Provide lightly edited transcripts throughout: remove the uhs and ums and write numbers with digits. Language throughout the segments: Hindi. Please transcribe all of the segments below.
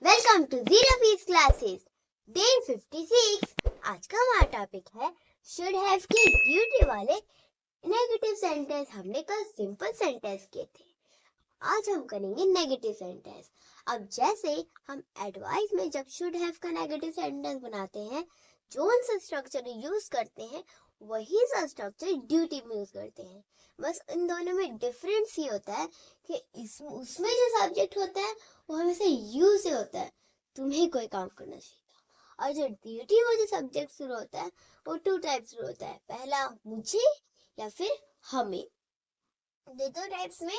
Welcome to zero fees classes day 56। आज का हमारा टॉपिक है शुड हैव की ड्यूटी वाले नेगेटिव सेंटेंस। हमने कल सिंपल सेंटेंस किए थे, आज हम करेंगे नेगेटिव सेंटेंस। अब जैसे हम एडवाइस में जब शुड हैव का नेगेटिव सेंटेंस बनाते हैं, जो सा स्ट्रक्चर यूज करते हैं वही सा स्ट्रक्चर ड्यूटी में यूज करते हैं। बस इन दोनों में डिफरेंस ये होता है कि उसमें जो सब्जेक्ट होता है वो हमेशा यू से होता है, तुम्हें कोई काम करना चाहिए। और जो ड्यूटी में जो सब्जेक्ट शुरू होता है वो टू टाइप्स शुरू होता है, पहला मुझे या फिर हमें। दो टाइप्स में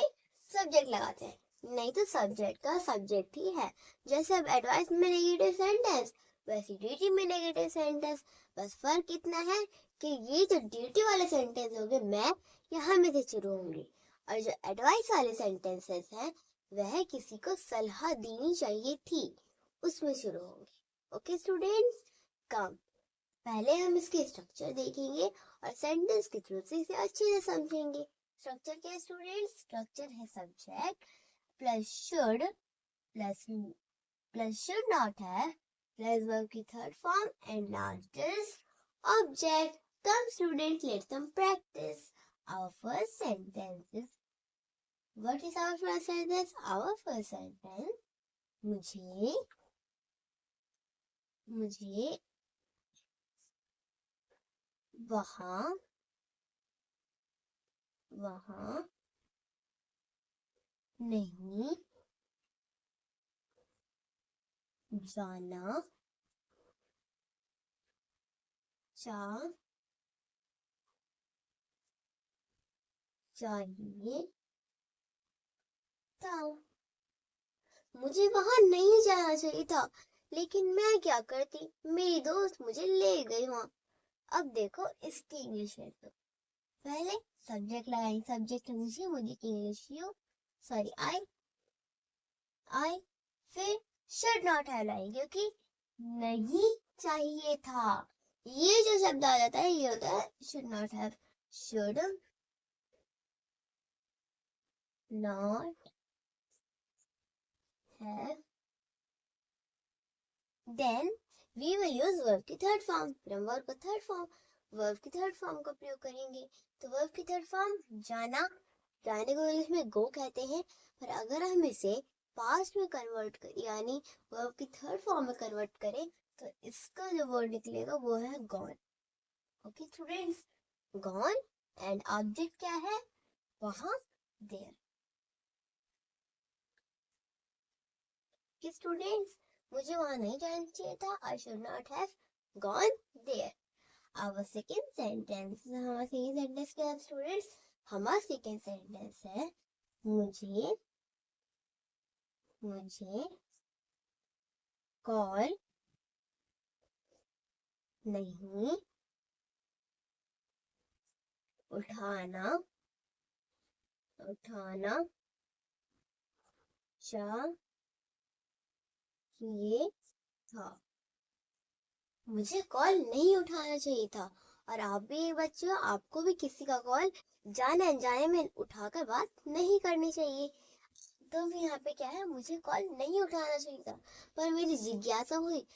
सब्जेक्ट लगाते हैं, नहीं तो सब्जेक्ट का सब्जेक्ट ही है। जैसे अब एडवाइस में नेगेटिव सेंटेंस, वैसे ड्यूटी में नेगेटिव सेंटेंस। बस फर्क इतना है कि ये जो ड्यूटी वाले सेंटेंस होंगे मैं या हमें से शुरू होंगे, और जो एडवाइस वाले सेंटेंसेस हैं वह किसी को सलाह देनी चाहिए थी उसमें शुरू होंगे। ओके स्टूडेंट्स, कम पहले हम इसके स्ट्रक्चर देखेंगे और सेंटेंस के थ्रू से इसे अच्छे से समझेंगे। स्ट्रक्चर क्या है स्टूडेंट्स? स्ट्रक्चर है subject plus should plus should not have plus verb की third form and last is object. Come students, let them practice. Our first sentence is, what is our first sentence? Our first sentence, मुझे वहाँ नहीं जाना चाहिए था। मुझे वहां नहीं जाना चाहिए था, लेकिन मैं क्या करती, मेरी दोस्त मुझे ले गई वहां। अब देखो इसकी इंग्लिश है, तो पहले सब्जेक्ट लगाएंगे, सब्जेक्ट मुझे की इंग्लिश यू सॉरी आई फिर शुड नॉट हैव लाएंगे क्योंकि नहीं चाहिए था। ये जो शब्द आ जाता है ये होता है should not have. Should not have, then we will use verb की थर्ड फॉर्म। फिर हम वर्ब का थर्ड फॉर्म, वर्ब की थर्ड फॉर्म का प्रयोग करेंगे। तो वर्ब की थर्ड फॉर्म जाना, जाने को इंग्लिश में गो कहते हैं, पर अगर हम इसे पास्ट में कन्वर्ट कर यानी वर्ब की थर्ड फॉर्म में कन्वर्ट करें तो इसका जो वर्ड निकलेगा वो है gone. Okay students, gone and object क्या है वहां, देयर। स्टूडेंट्स, मुझे वहां नहीं जाना चाहिए था, I should not have gone there. Our second sentence, हमारा second sentence क्या है स्टूडेंट्स? हमारा second sentence है मुझे कॉल नहीं उठाना चाहिए था। मुझे कॉल नहीं उठाना चाहिए था। और आप भी बच्चों, आपको भी किसी का कॉल जाने अनजाने में उठाकर बात नहीं करनी चाहिए। तो यहाँ पे क्या है, मुझे कॉल नहीं उठाना चाहिए था, पर मेरी जिज्ञासा हुई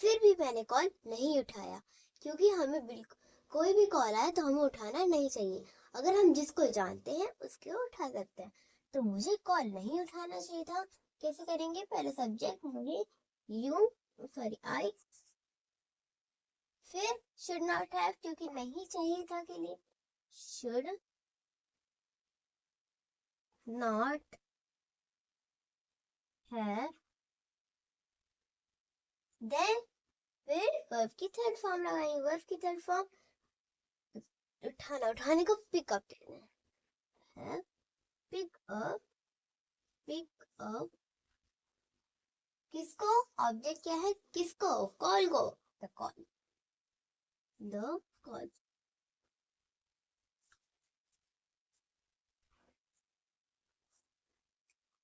फिर भी मैंने कॉल नहीं उठाया, क्योंकि हमें बिल्कुल कोई भी कॉल आए तो हमें उठाना नहीं चाहिए। अगर हम जिसको जानते हैं उसके उठा सकते हैं। तो मुझे कॉल नहीं उठाना चाहिए था, कैसे करेंगे? पहले सब्जेक्ट मुझे यू सॉरी आई, फिर शुड नॉट हैव क्योंकि नहीं चाहिए था के लिए, शुड नॉट हैव, देन फिर वर्ब की थर्ड फॉर्म लगाएंगे। वर्ब की थर्ड फॉर्म उठाना, उठाने को पिकअप कहते हैं। पिक अप किसको? ऑब्जेक्ट क्या है? किसको? कॉल को, द कॉल, द कॉल।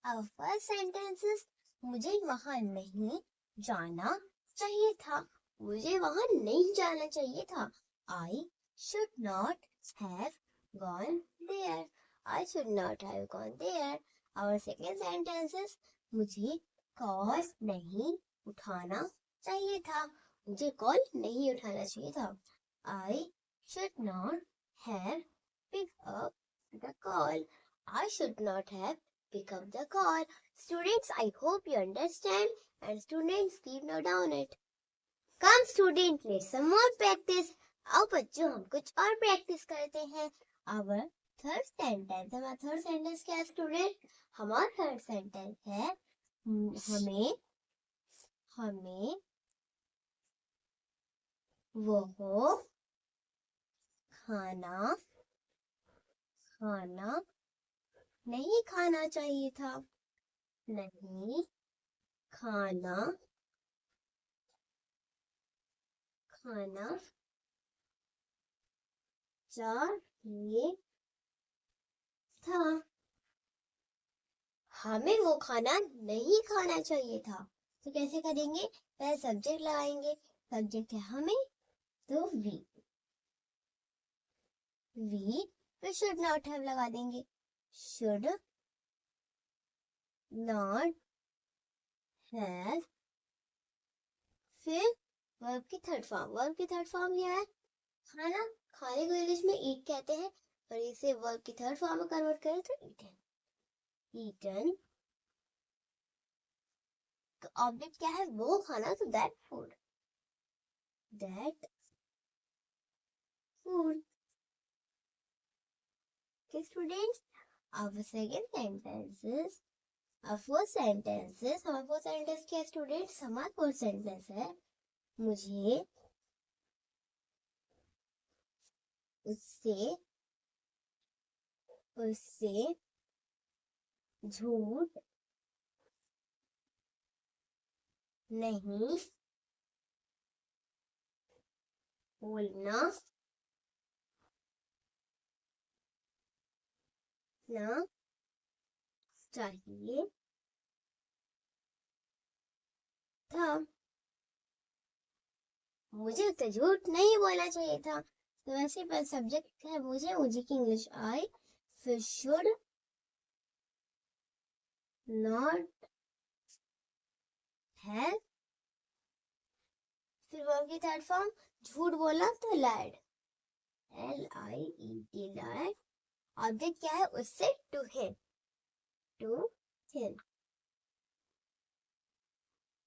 अब फर्स्ट सेंटेंसेस, मुझे वहां नहीं जाना चाहिए था, मुझे वहां नहीं जाना चाहिए था। I should not have gone there, I should not have gone there. Our second sentence is, मुझे कॉल नहीं उठाना चाहिए था। मुझे कॉल नहीं उठाना चाहिए था। I should not have picked up the call. I should not have picked up the call. Students, I hope you understand, and students keep note down it. Come student, let's some more practice. आओ बच्चों हम कुछ और प्रैक्टिस करते हैं. Our third sentence. हमारा थर्ड सेंटेंस क्या है स्टूडेंट? हमारा थर्ड सेंटेंस है हमें वो खाना नहीं खाना चाहिए था. नहीं खाना चाहिए था. हमें वो खाना नहीं खाना चाहिए था. तो कैसे करेंगे? पहले सब्जेक्ट लगाएंगे. सब्जेक्ट है हमें, तो वी फिर शुड नॉट हैव लगा देंगे. Should not have. फिर वर्ब की थर्ड फॉर्म क्या है? खाना. खाने को इंग्लिश में ईट कहते हैं, और इसे वर्ब की थर्ड फॉर्म में कन्वर्ट करें तो ईटन. तो ऑब्जेक्ट क्या है? वो खाना. तो that food. Okay, students, our second sentences, our first sentences, हमारा फर्स्ट सेंटेंस क्या है स्टूडेंट्स? हमारा फर्स्ट सेंटेंस है मुझे उससे झूठ नहीं बोलना चाहिए था. मुझे उससे झूठ नहीं बोलना चाहिए था. तो वैसे पर सब्जेक्ट है मुझे की इंग्लिश आई. फिर शुड नॉट हैव. फिर वर्ब की थर्ड फॉर्म झूठ बोला तो लाइड. LIED लाइड. ऑब्जेक्ट क्या है? उससे to him.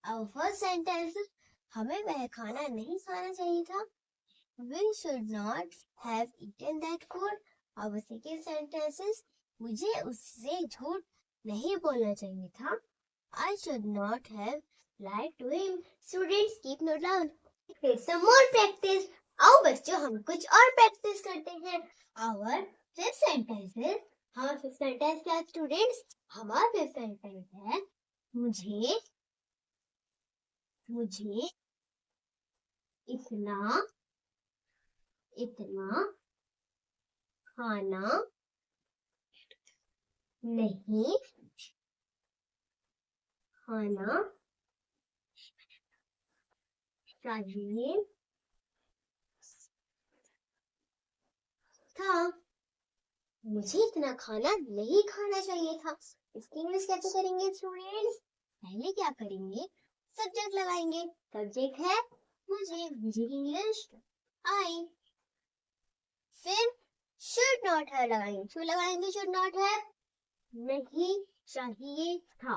Our first sentence, हमें वह खाना नहीं खाना चाहिए था. We should not have eaten that food. Our second sentence is, मुझे उससे झूठ नहीं बोलना चाहिए था. I should not have lied to him. Students keep note down. Let's some more practice. आओ बच्चों हम कुछ और प्रैक्टिस करते हैं. Our fifth sentence is, हमारा फिफ्थ सेंटेंस क्या है स्टूडेंट्स? हमारा फिफ्थ सेंटेंस है मुझे इतना खाना नहीं खाना चाहिए था. मुझे इतना खाना नहीं खाना चाहिए था. इसकी इंग्लिश कैसे करेंगे स्टूडेंट्स? पहले क्या करेंगे? सब्जेक्ट लगाएंगे. सब्जेक्ट है मुझे की इंग्लिश आई. फिर शुड नॉट हैव लगाएंगे. क्यों लगाएंगे शुड नॉट हैव? नहीं चाहिए था.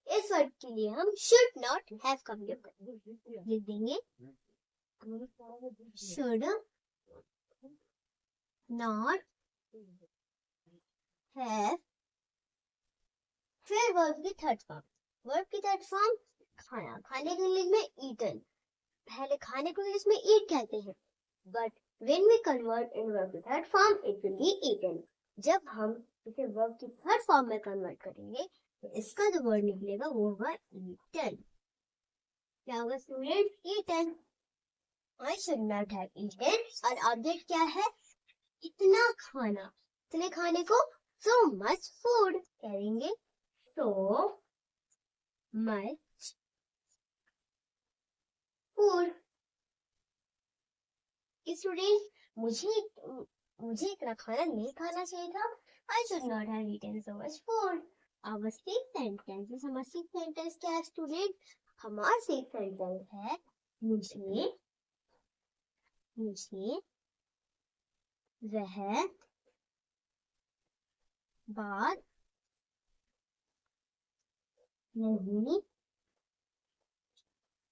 इस वर्ड के लिए हम शुड नॉट हैव का प्रयोग लिख देंगे. Should not have. फिर वर्ब की थर्ड फॉर्म खाना. खाने को इंग्लिश में ईटन. पहले खाने को इंग्लिश में ईट कहते हैं, but when we convert in verb to third form it will be eaten. जब हम इसे वर्ब की थर्ड फॉर्म में कन्वर्ट करेंगे तो इसका जो वर्ड निकलेगा वो होगा eaten. क्या होगा student? eaten. I should not have eaten. और ऑब्जेक्ट क्या है? इतना खाना. इतने खाने को so much food कहेंगे. so much food. स्टूडेंट मुझे इतना खाना नहीं खाना चाहिए था. I should not have eaten so much food. Our sixth sentence, हमारा sixth sentence क्या है स्टूडेंट? हमारा sixth sentence है मुझे वह बात नहीं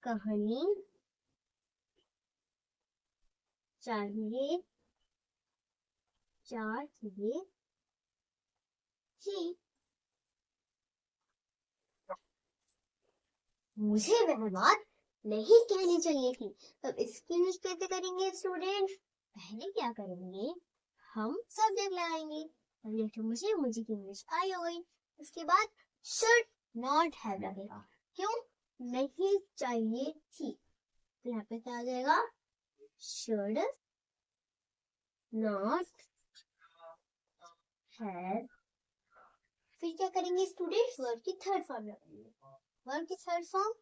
कहनी चाहिए थी। मुझे वह बात नहीं कहनी चाहिए थी। तो इसकी इंग्लिश कैसे करेंगे स्टूडेंट? पहले क्या करेंगे, हम सब्जेक्ट लगाएंगे। सब्जेक्ट मुझे की इंग्लिश आई हो गई। उसके बाद शुड नॉट हैव लगेगा। क्यों? नहीं चाहिए थी। तो यहाँ पे क्या आ जाएगा? Should not have. फिर क्या करेंगे स्टूडेंट? वर्ब की थर्ड फॉर्म लगाएंगे। वर्ब की थर्ड फॉर्म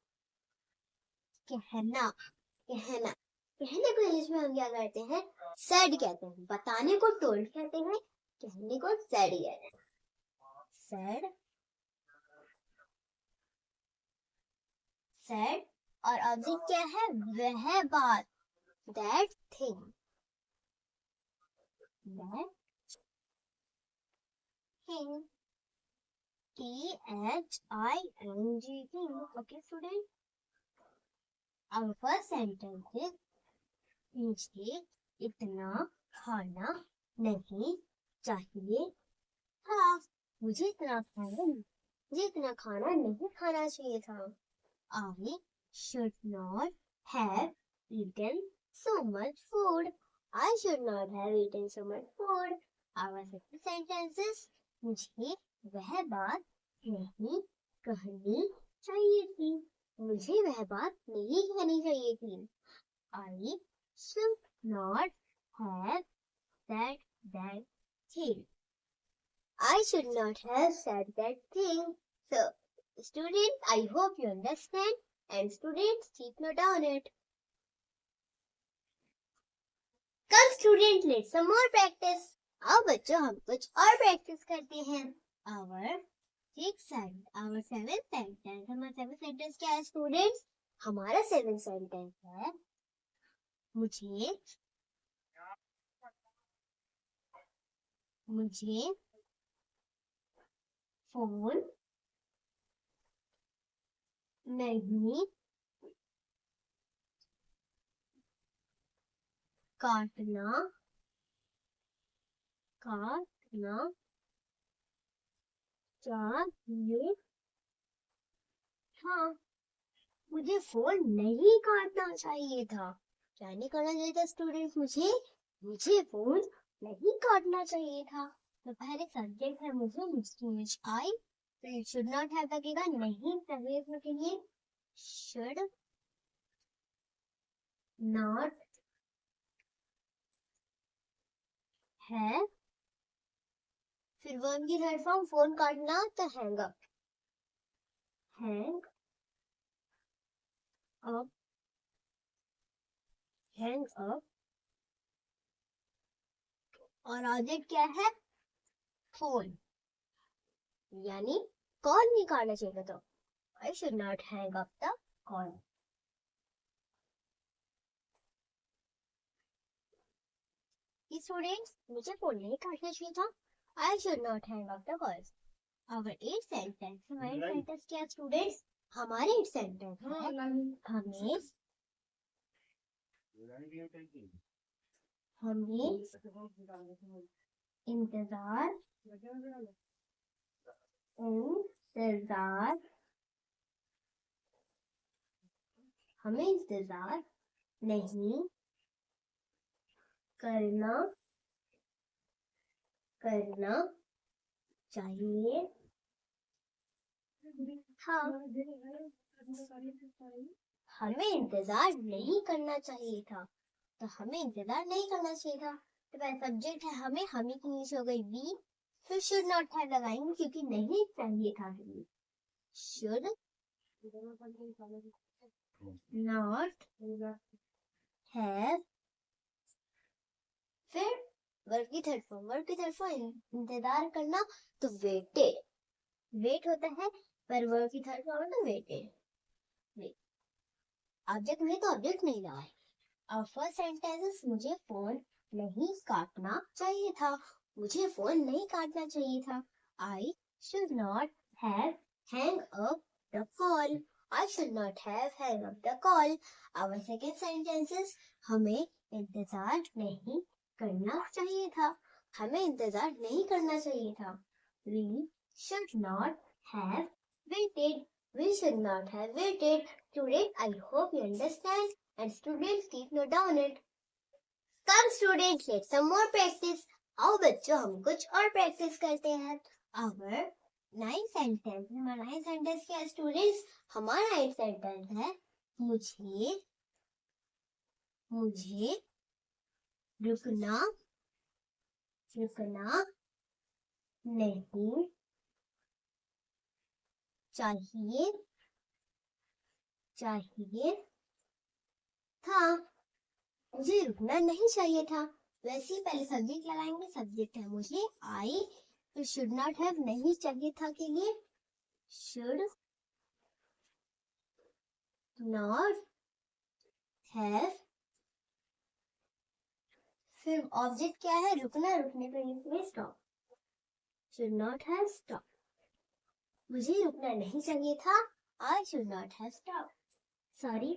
कहना। कहना को इंग्लिश में हम क्या कहते हैं? सेड कहते हैं। बताने को टोल्ड कहते हैं, कहने को सेड कहते हैं। सेड और ऑब्जेक्ट क्या है? वह बात, that thing. THING thing. Okay student, our first sentence is मुझे इतना खाना नहीं चाहिए था। मुझे इतना खाना नहीं खाना चाहिए था। I should not have eaten so much food. I should not have eaten so much food. Our second sentence is मुझे वह बात नहीं कहनी चाहिए थी। मुझे वह बात नहीं कहनी चाहिए थी। I should not have said that thing. I should not have said that thing. So, students, I hope you understand, and students, keep note on it. Come student, let's some more practice. अब बच्चों हम कुछ और प्रैक्टिस करते हैं। Our seventh sentence, हमारा seventh sentence क्या है स्टूडेंट्स? हमारा seventh sentence है मुझे फोन नहीं काटना चाहिए था। मुझे फोन नहीं काटना चाहिए था। क्या नहीं करना चाहिए था स्टूडेंट्स? मुझे फोन नहीं काटना चाहिए था। तो पहले सब्जेक्ट है मुझे आई, तो इट शुड नॉट हैव लगेगा। नहीं सब्जेक्ट लिखेंगे शुड नॉट हैव। फिर वर्ब की थर्ड फॉर्म फोन काटना, तो हैंग अप। हैंग अप और ऑब्जेक्ट क्या है? फोन, यानी कॉल नहीं काटना चाहिए। तो आई should not hang up the call. Students, मुझे फोन नहीं काटना चाहिए था। I should not hang up the call. अगर एट सेंटेंस, हमारे सेंटेंस क्या स्टूडेंट्स? हमारे एट सेंटेंस है हमें इंतजार नहीं करना चाहिए था। हमें इंतजार नहीं करना चाहिए था। तो हमें इंतजार नहीं करना चाहिए था। तो पहला सब्जेक्ट है हमें की इंग्लिश हो गई वी। फिर शुड नॉट हैव लगाएंगे क्योंकि नहीं चाहिए था। Should not have. फिर वर्ब की थर्ड फॉर्म इंतजार करना, तो वेटेड। वेट होता है, पर वर्ब की थर्ड फॉर्म होता है वेटेड। वेट ऑब्जेक्ट में तो ऑब्जेक्ट नहीं लगा है। और फर्स्ट सेंटेंस मुझे फोन नहीं काटना चाहिए था। मुझे फोन नहीं काटना चाहिए था। I should not have hang up the call. I should not have hang up the call. Our second sentences हमें इंतजार नहीं करना चाहिए था। हमें इंतजार नहीं करना चाहिए था। We should not have waited. We should not have waited. Students, I hope you understand. And students, keep note down it. Come students, let's some more practice. आओ बच्चों हम कुछ और प्रैक्टिस करते हैं। Our नाइन सेंटेंस, हमारा नाइन सेंटेंस क्या है स्टूडेंट्स? हमारा नाइन सेंटेंस है मुझे मुझे रुकना रुकना नहीं चाहिए चाहिए था। मुझे रुकना नहीं चाहिए था। वैसे ही पहले सब्जेक्ट लगाएंगे। सब्जेक्ट है मुझे आई, तो शुड नॉट हैव नहीं चाहिए था के लिए शुड नॉट हैव। फिर ऑब्जेक्ट क्या है? रुकना, रुकने का यूज में stop. Should not have stop. मुझे रुकना नहीं चाहिए था। I should not have stop. Sorry.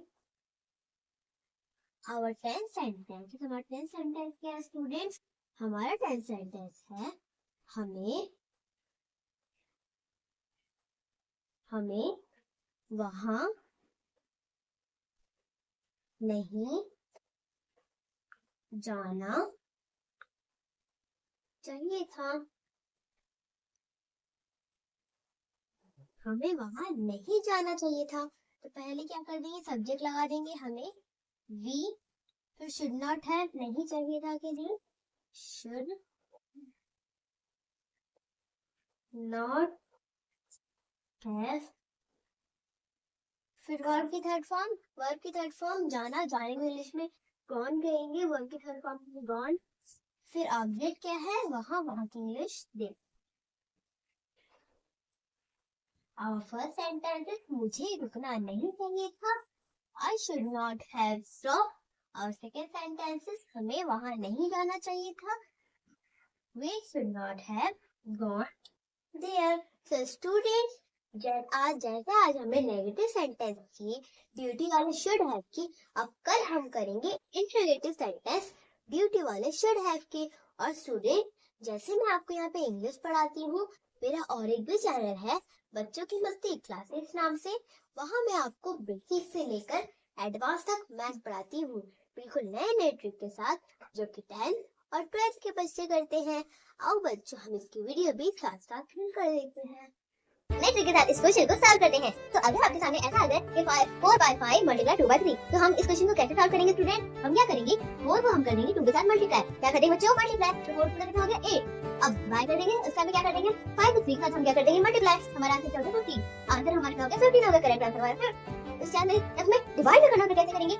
Our 10th sentence, हमारा 10th sentence क्या है स्टूडेंट्स? हमारा 10th sentence है हमें वहां नहीं जाना चाहिए था। हमें वहां नहीं जाना चाहिए था। तो पहले क्या कर देंगे? सब्जेक्ट लगा देंगे हमें वी, फिर शुड नॉट हैव नहीं चाहिए था के लिए शुड नॉट हैव। फिर वर्ब की थर्ड फॉर्म जाना, जाने को इंग्लिश में गॉन कहेंगे। वर्ब की थर्ड फॉर्म गॉन। फिर ऑब्जेक्ट क्या है? वहां की English they. Our first sentence is मुझे रुकना नहीं चाहिए था। I should not have stopped. Our second sentence is हमें वहां नहीं जाना चाहिए था। We should not have gone there. So students, आज हमें नेगेटिव सेंटेंस की ड्यूटी वाले शुड हैव की, अब कल हम करेंगे इंटरोगेटिव सेंटेंस ड्यूटी वाले शुड हैव के। और स्टूडेंट, जैसे मैं आपको यहाँ पे इंग्लिश पढ़ाती हूँ, मेरा और एक भी चैनल है बच्चों की मस्ती क्लासेस नाम से। वहां मैं आपको बेसिक से लेकर एडवांस तक मैथ पढ़ाती हूँ, बिल्कुल नए ट्रिक के साथ, जो कि 10th और 12th के बच्चे करते हैं। आओ बच्चों हम इसकी वीडियो भी साथ साथ फिल कर देते हैं। नए ट्रिक के साथ इस क्वेश्चन को सॉल्व करते हैं। तो अगर आपके सामने ऐसा आ जाए कि 4 by 5 मल्टीप्लाई 2 by 3, तो हम इस क्वेश्चन को कैसे सॉल्व करेंगे स्टूडेंट? हम क्या करेंगे? 4 को हम कर देंगे 2 के साथ मल्टीप्लाई। क्या कर देंगे बच्चों? मल्टीप्लाई। तो 4 कितना हो गया? 8। अब डिवाइड कर देंगे, उसका भी क्या कर देंगे? 5 को 3 के साथ हम क्या कर देंगे? मल्टीप्लाई। हमारा आंसर क्या होगा? 15। आंसर हमारा क्या हो गया? 15 हो गया। करेक्ट आंसर हमारा। इस चैनल में हमें डिवाइड करना, तो कैसे करेंगे?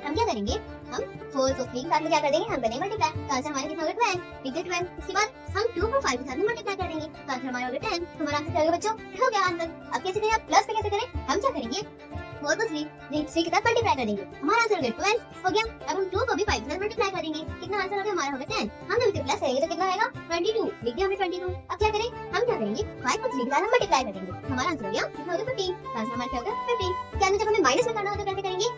हम क्या करेंगे? हम 4 को 3 के साथ में क्या कर देंगे? हम करेंगे मल्टीप्लाई। तो आंसर हमारा कितना होगा? 12। ठीक है 12। इसके बाद हम 2 को 5 के साथ में मल्टीप्लाई कर देंगे, तो आंसर हमारा होगा 10। हमारा आंसर क्या होगा बच्चों? हो गया आंसर। अब कैसे करें? आप प्लस पे कैसे करें? हम क्या करेंगे? 4 को 3 के साथ मल्टीप्लाई कर देंगे, हमारा आंसर हो गया 12 हो गया। अब हम 2 को भी 5 के साथ मल्टीप्लाई करेंगे, कितना आंसर हो गया? हमारा हो गया 10। हम जब इसे प्लस करेंगे तो कितना आएगा? 22। लिख दिया हमने 22। अब क्या करें? हम क्या करेंगे? 5 को 3 के साथ हम मल्टीप्लाई कर देंगे, हमारा आंसर हो गया कितना हो गया? 15। आंसर हमारा क्या हो गया? 15। क्या जब हमें माइनस में करना हो तो कैसे करेंगे?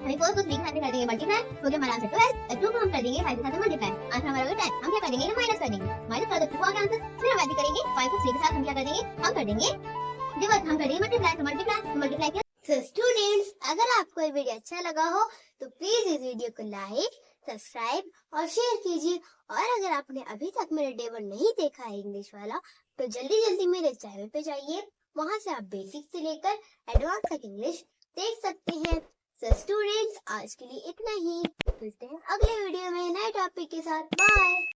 हमें 4 को 3 के साथ कर देंगे मल्टीप्लाई, हो गया हमारा आंसर 12। 2 को हम कर देंगे 5 के साथ मल्टीप्लाई, आंसर हमारा होगा 10। हम क्या कर देंगे? माइनस कर देंगे, माइनस कर दो 2 आ गया आंसर। फिर हम ऐसे करेंगे 5 को 3 के साथ हम क्या कर देंगे? हम कर देंगे डिवाइड, हम कर देंगे मल्टीप्लाई, तो मल्टीप्लाई किया। तो स्टूडेंट्स, अगर आपको ये वीडियो अच्छा लगा हो तो प्लीज इस वीडियो को लाइक, सब्सक्राइब और शेयर कीजिए। और अगर आपने अभी तक मेरा डे 1 नहीं देखा है इंग्लिश वाला, तो जल्दी मेरे चैनल पे जाइए, वहां से आप बेसिक से लेकर एडवांस तक इंग्लिश देख सकते हैं। तो स्टूडेंट्स, आज के लिए इतना ही। मिलते हैं अगले वीडियो में नए टॉपिक के साथ। बाय।